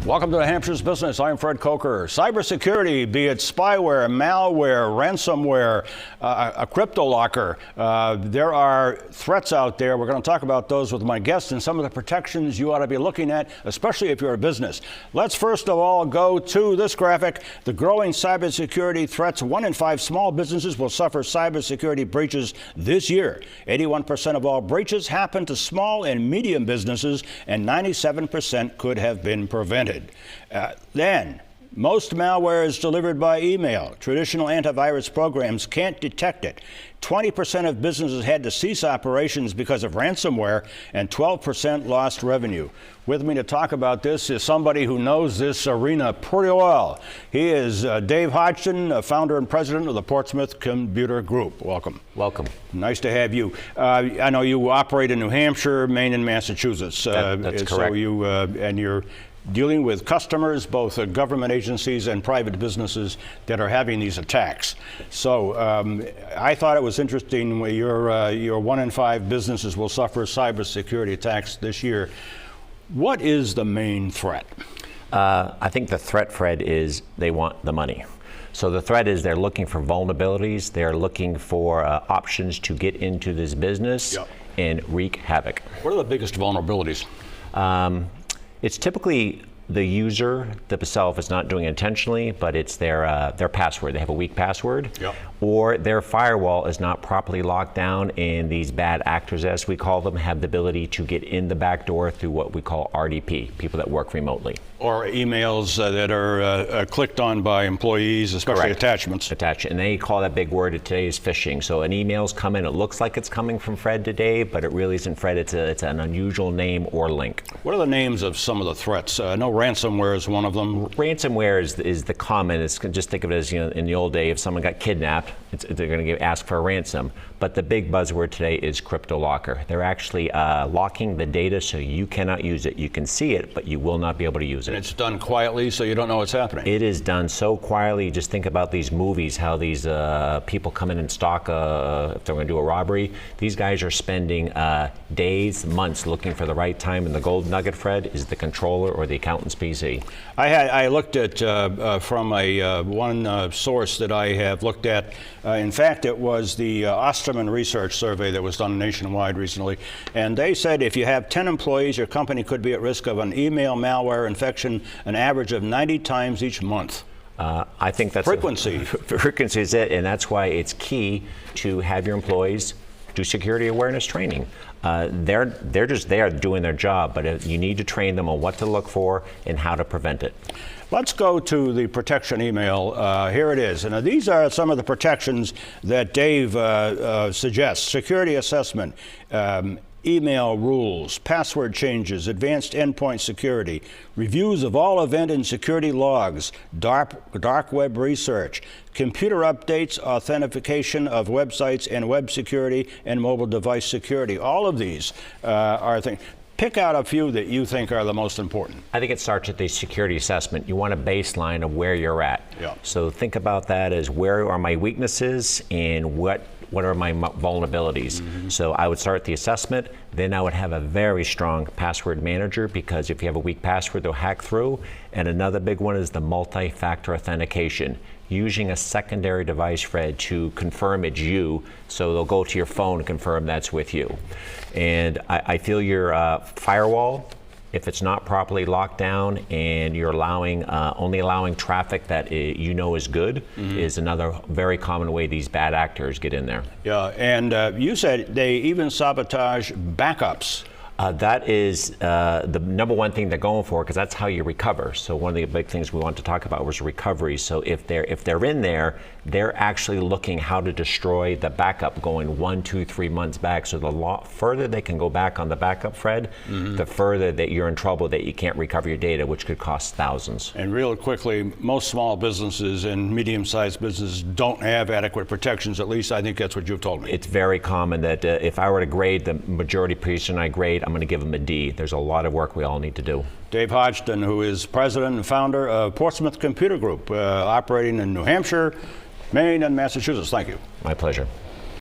Welcome to New Hampshire's Business. I'm Fred Coker. Cybersecurity, be it spyware, malware, ransomware, a crypto locker, there are threats out there. We're going to talk about those with my guests and some of the protections you ought to be looking at, especially if you're a business. Let's first of all go to this graphic. The growing cybersecurity threats. 1 in 5 small businesses will suffer cybersecurity breaches this year. 81% of all breaches happen to small and medium businesses, and 97% could have been prevented. Then, most malware is delivered by email. Traditional antivirus programs can't detect it. 20% of businesses had to cease operations because of ransomware, and 12% lost revenue. With me to talk about this is somebody who knows this arena pretty well. He is Dave Hodgson, founder and president of the Portsmouth Computer Group. Welcome. Welcome. Nice to have you. I know you operate in New Hampshire, Maine, and Massachusetts. That's correct. So you and you're dealing with customers, both government agencies and private businesses that are having these attacks. So I thought it was interesting when your 1 in 5 businesses will suffer cybersecurity attacks this year. What is the main threat? I think the threat, Fred, is they want the money. So the threat is they're looking for vulnerabilities. They're looking for options to get into this business and wreak havoc. What are the biggest vulnerabilities? It's typically the user themselves is not doing it intentionally, but it's their password. They have a weak password, or their firewall is not properly locked down, and these bad actors, as we call them, have the ability to get in the back door through what we call RDP, people that work remotely. Or emails that are clicked on by employees, especially attachments. And they call that big word today is phishing. So an email's coming, it looks like it's coming from Fred today, but it really isn't Fred. It's an unusual name or link. What are the names of some of the threats? I know ransomware is one of them. Ransomware is the common. It's just think of it as, in the old day, if someone got kidnapped, they're going to ask for a ransom. But the big buzzword today is crypto locker. They're actually locking the data so you cannot use it. You can see it, but you will not be able to use it. And it's done quietly, so you don't know what's happening. It is done so quietly. Just think about these movies, how these people come in and stalk if they're going to do a robbery. These guys are spending days, months looking for the right time, and the gold nugget, Fred, is the controller or the accountant's PC. I looked at from one source that I have looked at. In fact, it was the Osterman Research Survey that was done nationwide recently, and they said if you have 10 employees, your company could be at risk of an email malware infection an average of 90 times each month. I think that's frequency. Frequency is it, and that's why it's key to have your employees do security awareness training. They're just there doing their job, but you need to train them on what to look for and how to prevent it. Let's go to the protection email. Here it is. And these are some of the protections that Dave suggests. Security assessment, email rules, password changes, advanced endpoint security, reviews of all event and security logs, dark web research, computer updates, authentication of websites, and web security and mobile device security. All of these are things. Pick out a few that you think are the most important. I think it starts at the security assessment. You want a baseline of where you're at. So think about that as where are my weaknesses and what are my vulnerabilities. So I would start the assessment, then I would have a very strong password manager, because if you have a weak password, they'll hack through. And another big one is the multi-factor authentication. Using a secondary device, Fred, to confirm it's you, so they'll go to your phone and confirm that's with you. And I feel your firewall, if it's not properly locked down and you're only allowing traffic that you know is good, is another very common way these bad actors get in there. Yeah, and you said they even sabotage backups. That is the number one thing they're going for, because that's how you recover. So one of the big things we want to talk about was recovery. So if they're in there, they're actually looking how to destroy the backup going 1, 2, 3 months back. So the further they can go back on the backup, Fred, the further that you're in trouble, that you can't recover your data, which could cost thousands. And real quickly, most small businesses and medium-sized businesses don't have adequate protections. At least I think that's what you've told me. It's very common that if I were to grade the majority person I grade, I'm going to give them a D. There's a lot of work we all need to do. Dave Hodgson, who is president and founder of Portsmouth Computer Group, operating in New Hampshire, Maine, and Massachusetts. Thank you. My pleasure.